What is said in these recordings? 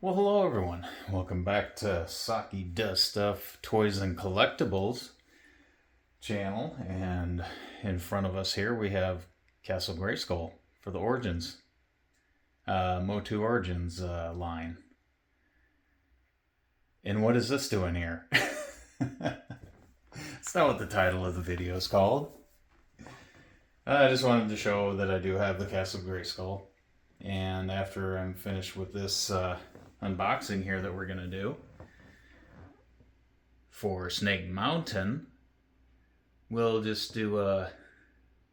Well, hello everyone. Welcome back to Saki Does Stuff Toys and Collectibles channel. And in front of us here we have Castle Grayskull for the Origins, Motu Origins line. And what is this doing here? It's not what the title of the video is called. I just wanted to show that I do have the Castle Grayskull. And after I'm finished with this unboxing here that we're going to do for Snake Mountain, we'll just do a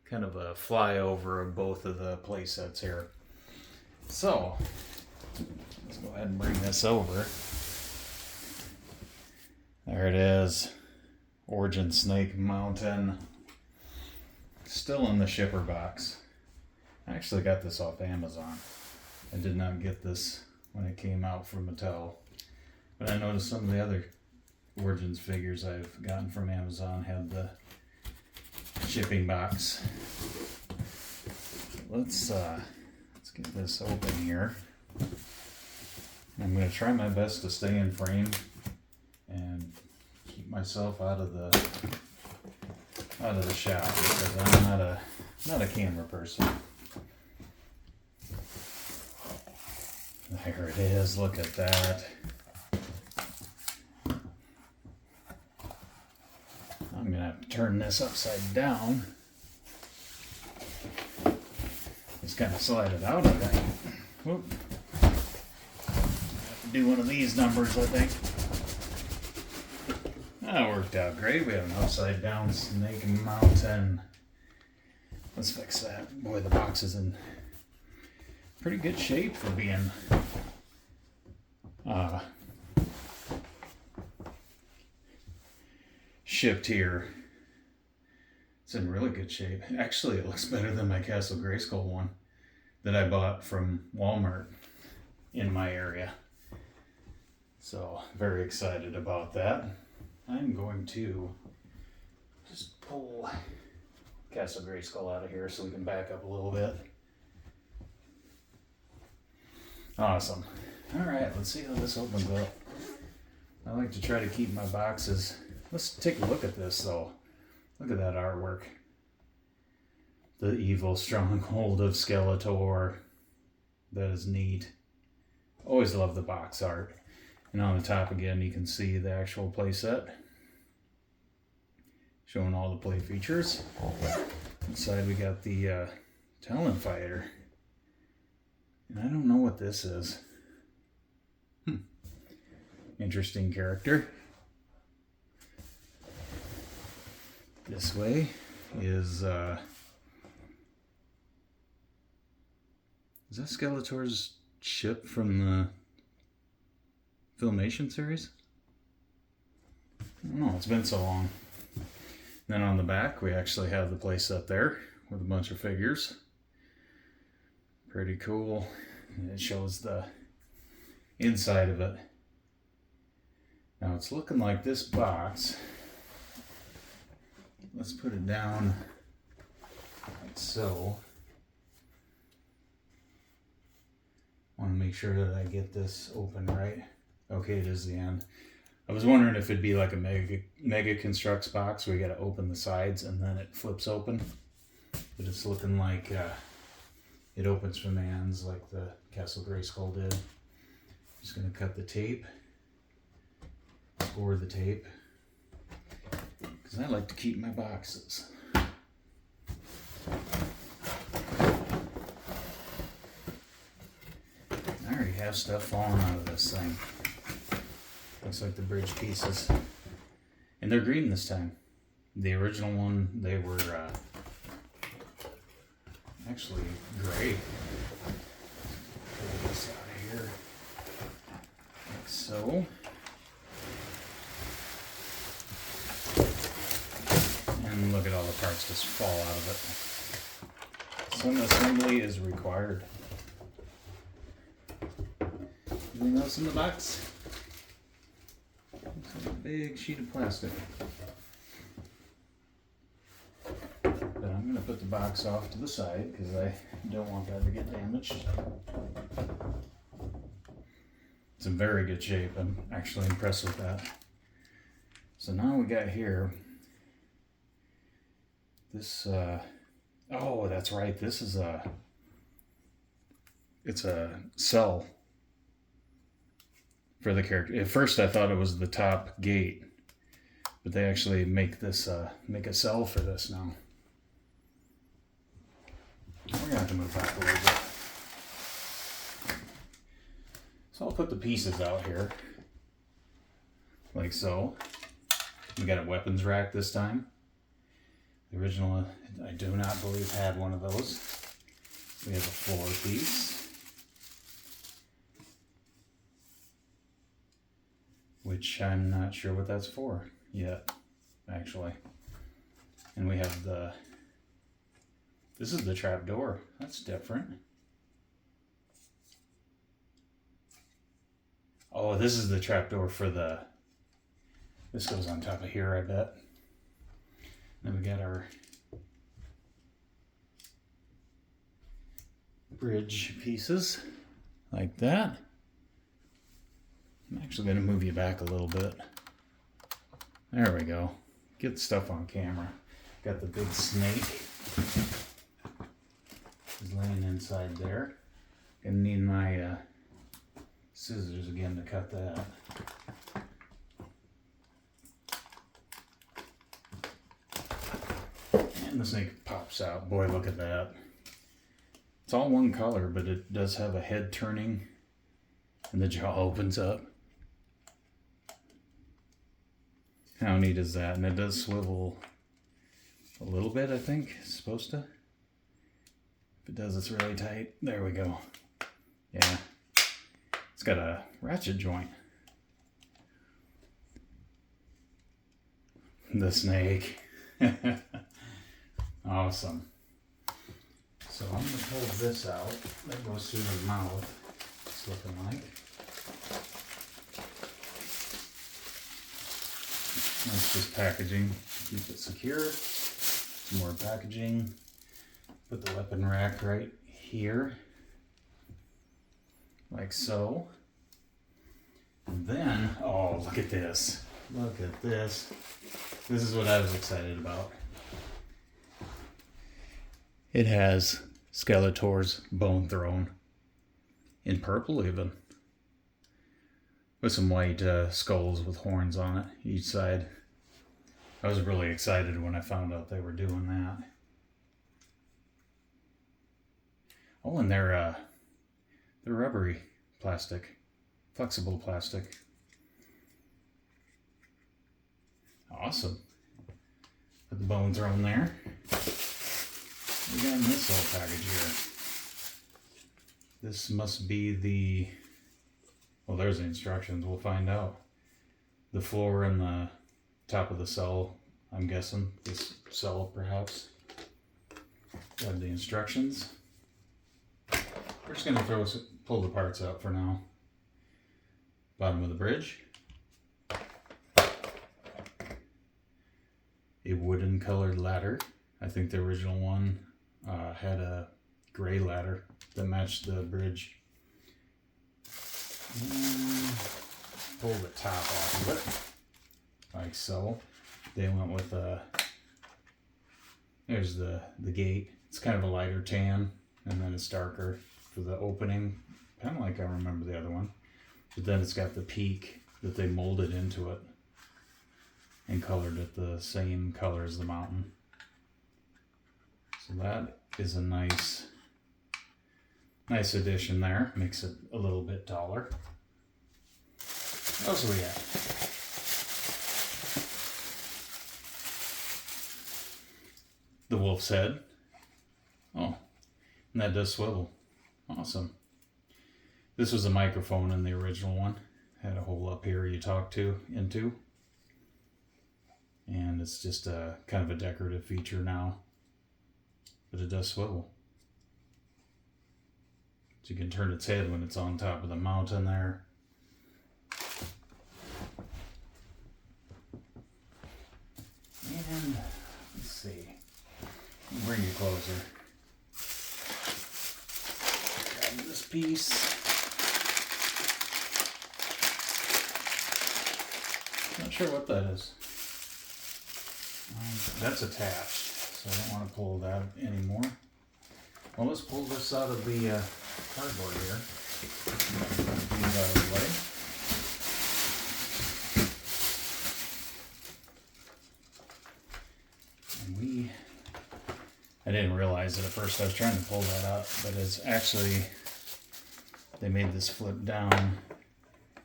kind of a flyover of both of the play sets here. So let's go ahead and bring this over. There it is. Origin Snake Mountain. Still in the shipper box. I actually got this off Amazon. I did not get this when it came out from Mattel. But I noticed some of the other Origins figures I've gotten from Amazon had the shipping box. Let's get this open here. I'm going to try my best to stay in frame and keep myself out of the shot because I'm not a camera person. There it is, look at that. I'm gonna have to turn this upside down. Just kind of slide it out, I think. Whoop. Have to do one of these numbers, I think. That worked out great. We have an upside down Snake Mountain. Let's fix that. Boy, the box is in pretty good shape for being shipped here. It's in really good shape. Actually, it looks better than my Castle Grayskull one that I bought from Walmart in my area. So, very excited about that. I'm going to just pull Castle Grayskull out of here so we can back up a little bit. Awesome. Alright, let's see how this opens up. I like to try to keep my boxes. Let's take a look at this though. Look at that artwork. The evil stronghold of Skeletor. That is neat. Always love the box art. And on the top again you can see the actual playset. Showing all the play features. Inside we got the Talon Fighter. And I don't know what this is. Interesting character. This way is that Skeletor's ship from the Filmation series? I don't know, it's been so long. Then on the back we actually have the playset there with a bunch of figures. Pretty cool. And it shows the inside of it. Now it's looking like this box. Let's put it down like so. Want to make sure that I get this open right. Okay, it is the end. I was wondering if it'd be like a Mega Constructs box where you gotta open the sides and then it flips open. But it's looking like it opens from the ends like the Castle Grayskull did. Just gonna cut the tape, score the tape, because I like to keep my boxes. I already have stuff falling out of this thing. Looks like the bridge pieces. And they're green this time. The original one, they were actually gray. Pull this out of here. Like so. And look at all the parts just fall out of it. Some assembly is required. Anything else in the box? Looks like a big sheet of plastic. But I'm going to put the box off to the side because I don't want that to get damaged. It's in very good shape. I'm actually impressed with that. So now we got here this, oh, that's right. This is it's a cell for the character. At first I thought it was the top gate, but they actually make this, make a cell for this now. We're gonna have to move back a little bit. So I'll put the pieces out here, like so. We got a weapons rack this time. The original, I do not believe, had one of those. We have a floor piece, which I'm not sure what that's for yet, actually. And we have this is the trap door. That's different. Oh, this is the trap door for this goes on top of here, I bet. Then we got our bridge pieces, like that. I'm actually going to move you back a little bit. There we go. Get stuff on camera. Got the big snake. Is laying inside there. Gonna need my scissors again to cut that. And the snake pops out. Boy, look at that. It's all one color, but it does have a head turning and the jaw opens up. How neat is that? And it does swivel a little bit, I think. It's supposed to. If it does, it's really tight. There we go. Yeah. It's got a ratchet joint. The snake. Awesome. So I'm going to pull this out. That goes through the mouth. It's looking like. That's just packaging. Keep it secure. Some more packaging. Put the weapon rack right here. Like so. And then, oh, look at this. Look at this. This is what I was excited about. It has Skeletor's bone throne. In purple even. With some white skulls with horns on it, each side. I was really excited when I found out they were doing that. Oh, and they're rubbery plastic. Flexible plastic. Awesome. Put the bone throne there. We got in this little package here. This must be the... Well, there's the instructions. We'll find out. The floor and the top of the cell, I'm guessing. This cell, perhaps. Got the instructions. We're just going to pull the parts out for now. Bottom of the bridge. A wooden colored ladder. I think the original one had a gray ladder that matched the bridge. Pull the top off of it, like so. They went with there's the gate. It's kind of a lighter tan, and then it's darker for the opening, kind of like I remember the other one. But then it's got the peak that they molded into it and colored it the same color as the mountain. So that is a nice addition there. Makes it a little bit taller. What else do we got? The wolf's head. Oh, and that does swivel. Awesome. This was a microphone in the original one. Had a hole up here you talk into. And it's just a kind of a decorative feature now. But it does swivel. So you can turn its head when it's on top of the mountain there. And let's see. Bring you closer. Grab this piece. Not sure what that is. That's attached, so I don't want to pull that anymore. Well, let's pull this out of the cardboard here. Get it out of the way. And I didn't realize it at first. I was trying to pull that up, but it's actually, they made this flip down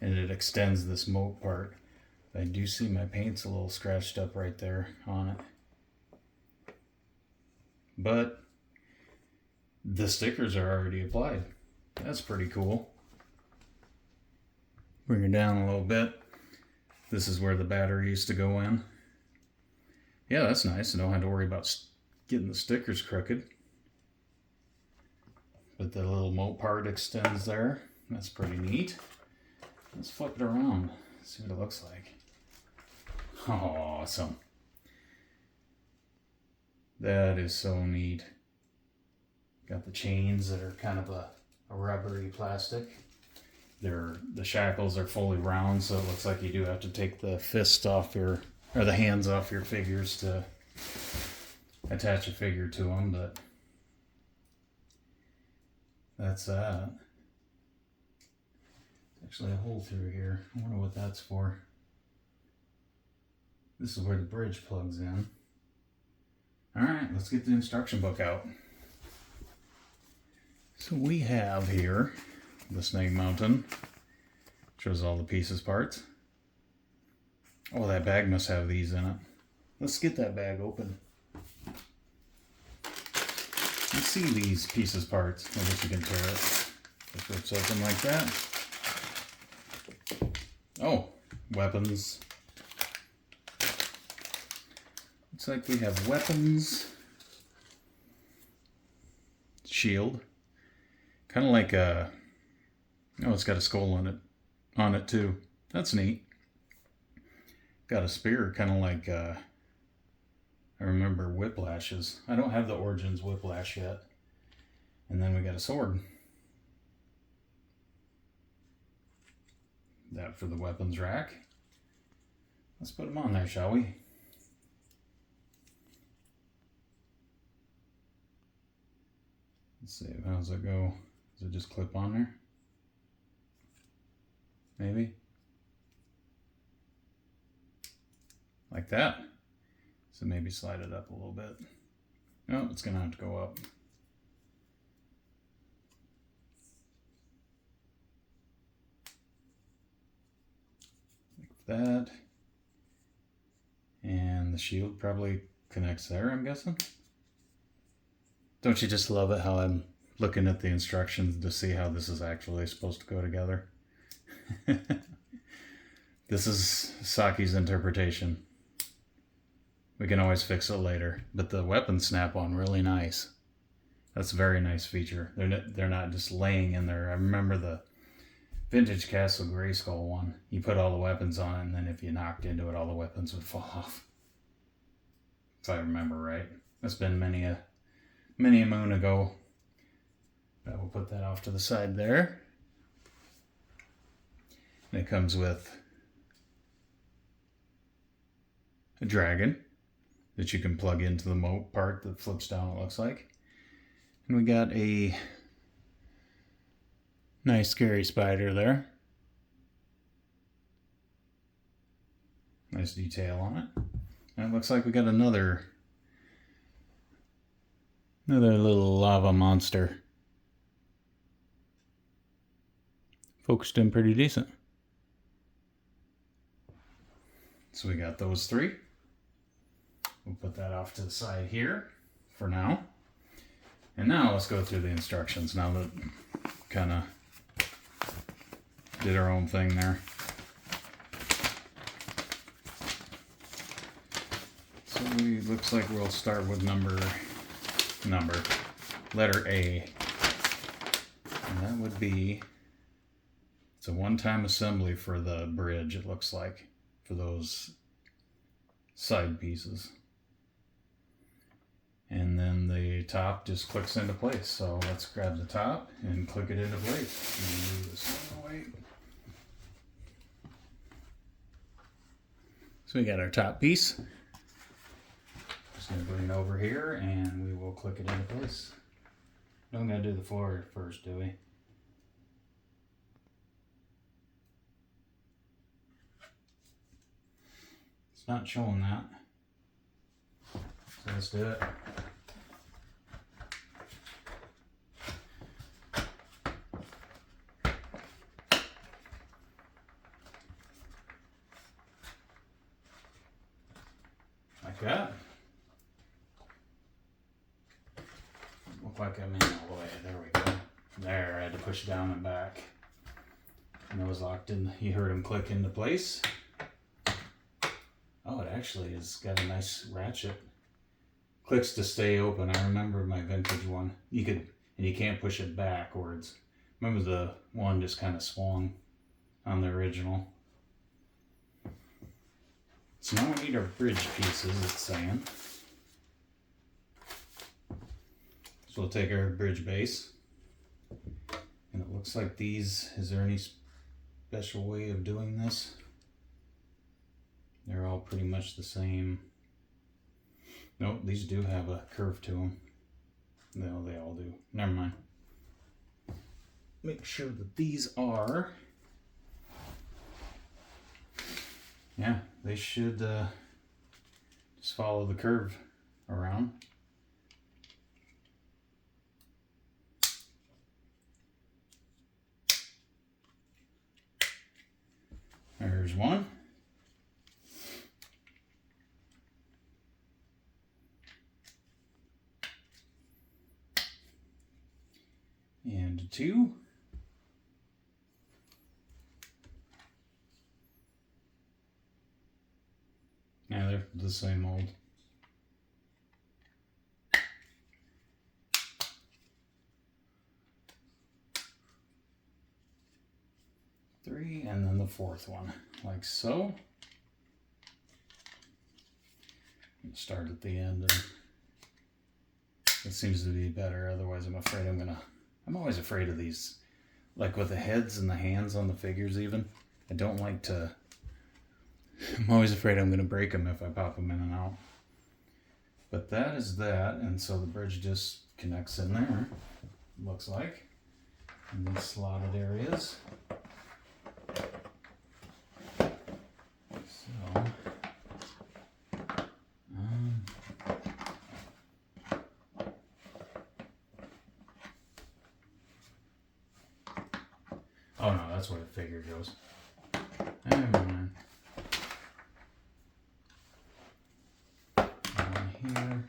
and it extends this moat part. I do see my paint's a little scratched up right there on it. But the stickers are already applied. That's pretty cool. Bring it down a little bit. This is where the battery used to go in. Yeah, that's nice. I don't have to worry about getting the stickers crooked. But the little moat part extends there. That's pretty neat. Let's flip it around. See what it looks like. Awesome. That is so neat. Got the chains that are kind of a rubbery plastic. The shackles are fully round, so it looks like you do have to take the fist off or the hands off your figures to attach a figure to them, but that's that. Actually a hole through here. I wonder what that's for. This is where the bridge plugs in. Alright, let's get the instruction book out. So we have here the Snake Mountain. Shows all the pieces parts. Oh, that bag must have these in it. Let's get that bag open. You see these pieces parts. I guess you can tear it. It rips open like that. Oh, weapons. Looks like we have weapons. Shield. Kind of like a... Oh, it's got a skull on it too. That's neat. Got a spear, kind of like... I remember Whiplash's. I don't have the Origins Whiplash yet. And then we got a sword. That for the weapons rack. Let's put them on there, shall we? Let's see, how does it go? Does it just clip on there? Maybe? Like that. So maybe slide it up a little bit. No, it's gonna have to go up. Like that. And the shield probably connects there, I'm guessing. Don't you just love it how I'm looking at the instructions to see how this is actually supposed to go together? This is Saki's interpretation. We can always fix it later, but the weapons snap on really nice. That's a very nice feature. They're not just laying in there. I remember the vintage Castle Grayskull one. You put all the weapons on, and then if you knocked into it, all the weapons would fall off. If I remember right. That's been many a moon ago. I will put that off to the side there. And it comes with a dragon that you can plug into the moat part that flips down, it looks like. And we got a nice scary spider there. Nice detail on it. And it looks like we got another little lava monster. Focused in pretty decent. So we got those three. We'll put that off to the side here for now. And now let's go through the instructions now that kind of did our own thing there. So looks like we'll start with letter A. And that would be, it's a one-time assembly for the bridge, it looks like, for those side pieces. And then the top just clicks into place. So let's grab the top and click it into place. And move this one away. So we got our top piece. Just gonna bring it over here and we will click it into place. Don't gotta do the floor first, do we? It's not showing that. So let's do it. Like that. Look like I'm in all the way. There we go. There, I had to push down and back. And it was locked in. You heard him click into place. Oh, it actually has got a nice ratchet. Clicks to stay open. I remember my vintage one. You could, and you can't push it backwards. Remember the one just kind of swung on the original. So now we need our bridge pieces, it's saying. So we'll take our bridge base. And it looks like these, is there any special way of doing this? They're all pretty much the same. Nope, these do have a curve to them. No, they all do. Never mind. Make sure that these are, yeah, they should just follow the curve around. There's one. And two. Yeah, they're the same mold. Three, and then the fourth one, like so. Start at the end, and it seems to be better. Otherwise, I'm always afraid of these, like with the heads and the hands on the figures even. I don't like to, I'm always afraid I'm gonna break them if I pop them in and out. But that is that, and so the bridge just connects in there, looks like, in these slotted areas. So, oh no, that's where the figure goes. Never mind. Here.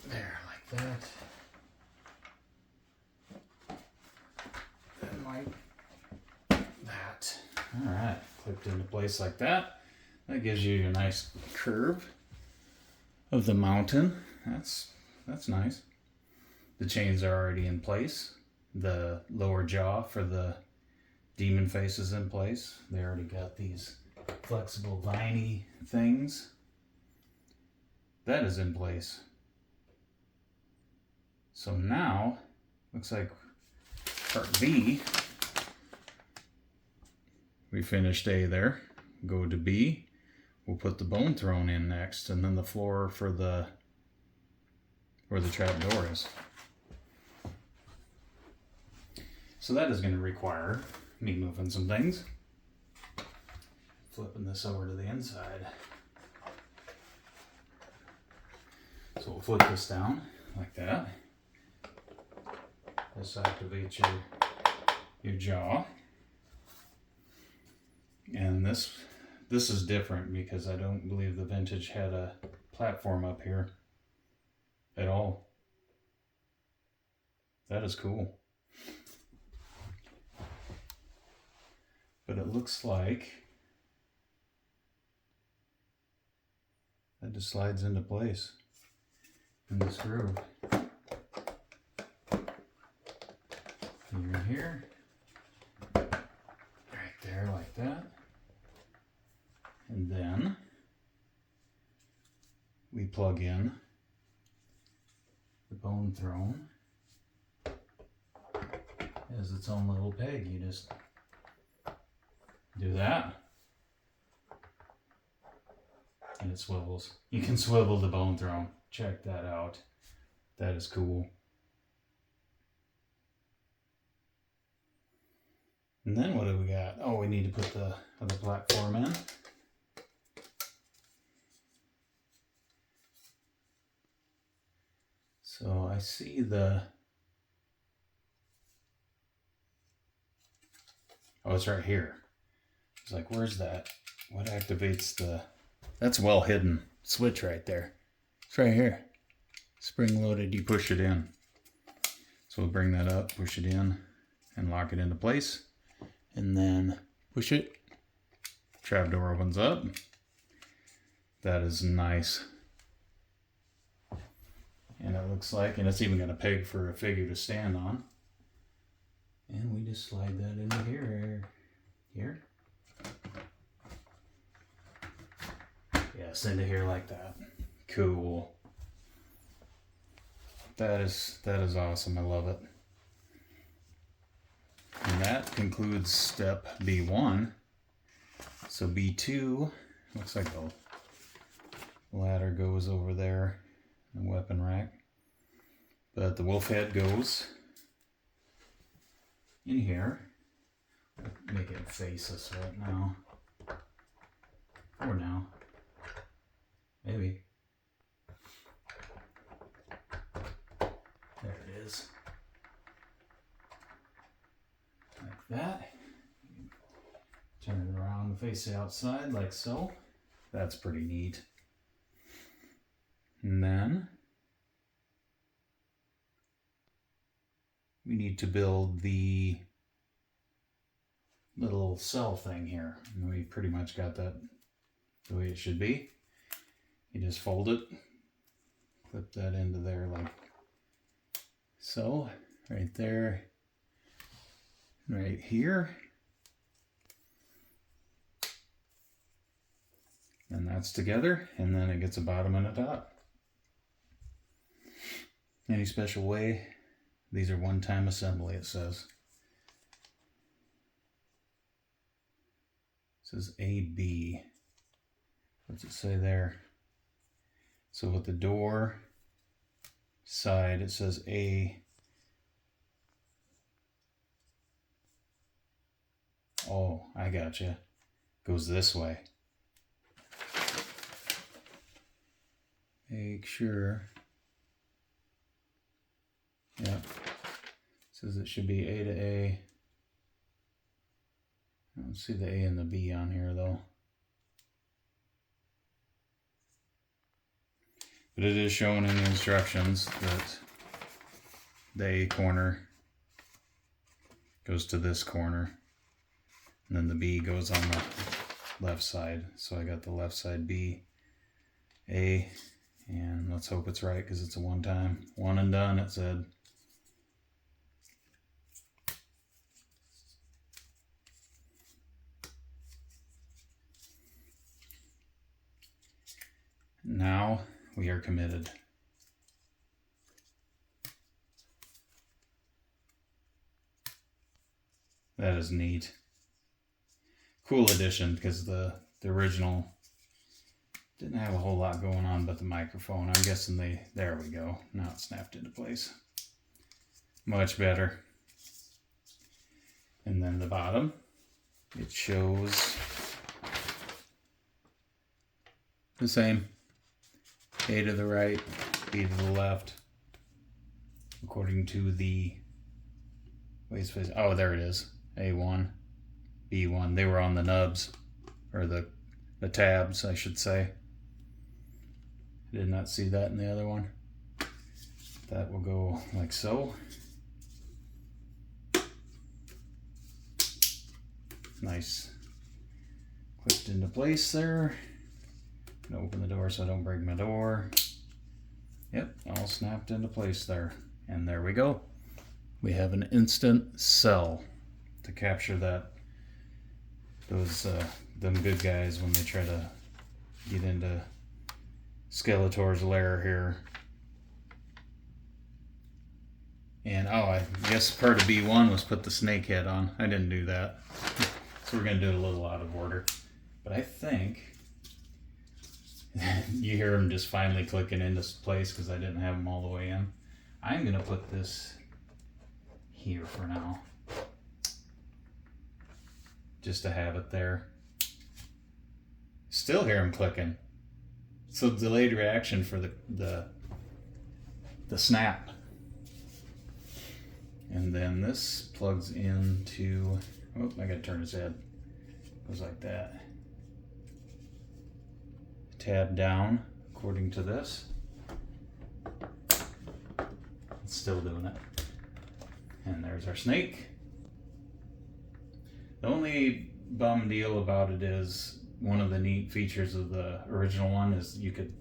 There, like that. And like that. Alright, clipped into place like that. That gives you a nice curve of the mountain. That's nice. The chains are already in place. The lower jaw for the demon face is in place. They already got these flexible viney things. That is in place. So now, looks like part B, we finished A there. Go to B. We'll put the bone throne in next, and then the floor for the, where the trap door is. So that is going to require me moving some things. Flipping this over to the inside. So we'll flip this down like that. This activates your jaw. And this is different because I don't believe the vintage had a platform up here at all. That is cool. But it looks like that just slides into place in this groove. You're here, right there like that. And then we plug in the bone throne has its own little peg. You just do that, and it swivels. You can swivel the bone throne. Check that out. That is cool. And then what do we got? Oh, we need to put the other platform in. So I see the... Oh, it's right here. It's like, where's that? What activates the... That's well hidden switch right there. It's right here. Spring loaded, you push it in. So we'll bring that up, push it in, and lock it into place. And then push it. Trap door opens up. That is nice. And it looks like, and it's even got a peg for a figure to stand on. And we just slide that into here. Here. Yes, into here like that. Cool. That is awesome. I love it. And that concludes step B1. So B2, looks like the ladder goes over there, the weapon rack. But the wolf head goes in here. Make it face us right now. For now. Maybe. There it is. Like that. Turn it around and face the outside like so. That's pretty neat. And then we need to build the little cell thing here. And we pretty much got that the way it should be. You just fold it, clip that into there like so, right there, right here. And that's together, and then it gets a bottom and a top. Any special way? These are one-time assembly, it says. It says AB. What's it say there? So with the door side, it says A. Oh, I gotcha. Goes this way. Make sure. Yeah. Says it should be A to A. I don't see the A and the B on here though. But it is shown in the instructions that the A corner goes to this corner. And then the B goes on the left side. So I got the left side B, A, and let's hope it's right because it's a one time. One and done, it said. Now we are committed. That is neat. Cool addition because the original didn't have a whole lot going on but the microphone. I'm guessing there we go. Now it's snapped into place. Much better. And then the bottom, it shows the same. A to the right, B to the left, according to the waist space. Oh, there it is. A1, B1. They were on the nubs, or the tabs, I should say. I did not see that in the other one. That will go like so. Nice. Clipped into place there. Gonna open the door so I don't break my door. Yep, all snapped into place there. And there we go. We have an instant cell to capture those them good guys when they try to get into Skeletor's lair here. And oh, I guess part of B1 was put the snake head on. I didn't do that. So we're going to do it a little out of order. But I think you hear them just finally clicking into place because I didn't have them all the way in. I'm going to put this here for now. Just to have it there. Still hear them clicking. So delayed reaction for the snap. And then this plugs into, oh, I gotta turn his head. Goes like that. Tab down according to this. It's still doing it. And there's our snake. The only bum deal about it is one of the neat features of the original one is you could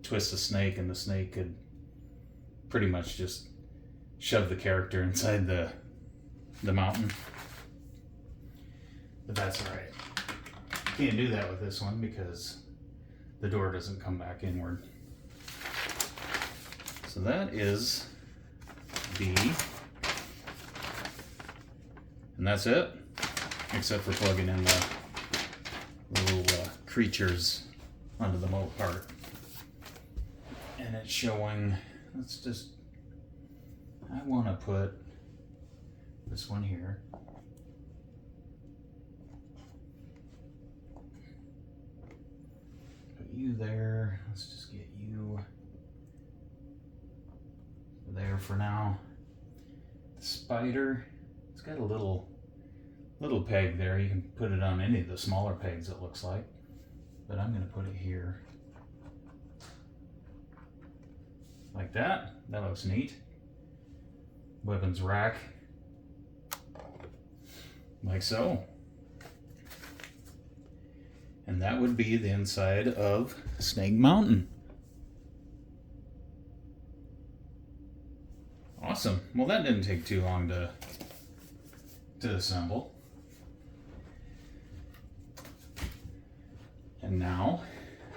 twist a snake and the snake could pretty much just shove the character inside the mountain. But that's alright. Can't do that with this one because the door doesn't come back inward. So that is B. And that's it. Except for plugging in the little creatures under the moat part. And it's showing, I want to put this one here. Put you there. Let's just get you there for now. The spider, it's got a little peg there. You can put it on any of the smaller pegs, it looks like. But I'm going to put it here. Like that. That looks neat. Weapons rack. Like so. And that would be the inside of Snake Mountain. Awesome. Well, that didn't take too long to assemble. And now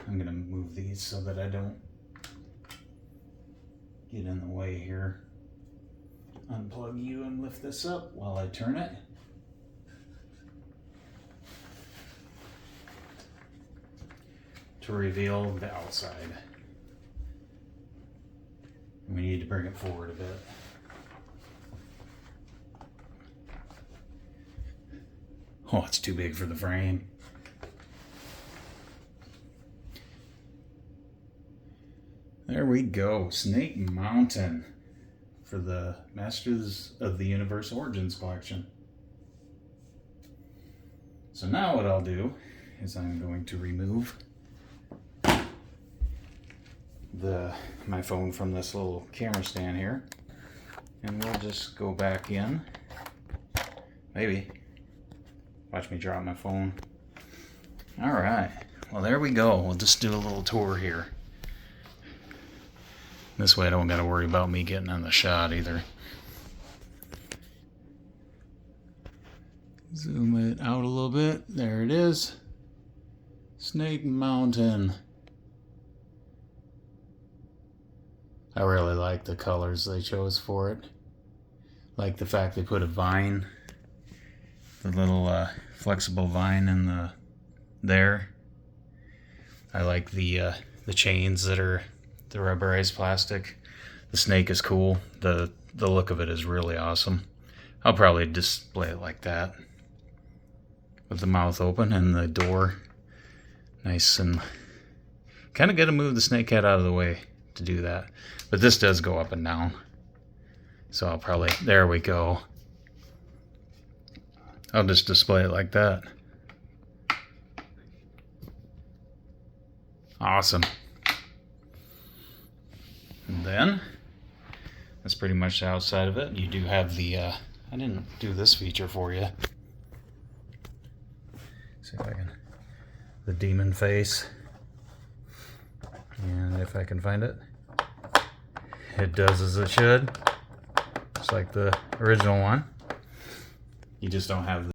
I'm going to move these so that I don't get in the way here. Unplug you and lift this up while I turn it. To reveal the outside. We need to bring it forward a bit. Oh, it's too big for the frame. There we go, Snake Mountain for the Masters of the Universe Origins collection. So now what I'll do is I'm going to remove my phone from this little camera stand here, and we'll just go back in. Maybe. Watch me drop my phone. All right, well there we go. We'll just do a little tour here. This way I don't gotta worry about me getting on the shot either. Zoom it out a little bit. There it is. Snake Mountain. I really like the colors they chose for it. Like the fact they put a vine, the little flexible vine in there. I like the chains that are the rubberized plastic. The snake is cool. The look of it is really awesome. I'll probably display it like that, with the mouth open and the door nice, and kind of got to move the snake head out of the way to do that. But this does go up and down, so I'll probably, there we go. I'll just display it like that. Awesome. And then that's pretty much the outside of it. You do have the I didn't do this feature for you. See if I can, the demon face, and if I can find it, it does as it should, just like the original one. You just don't have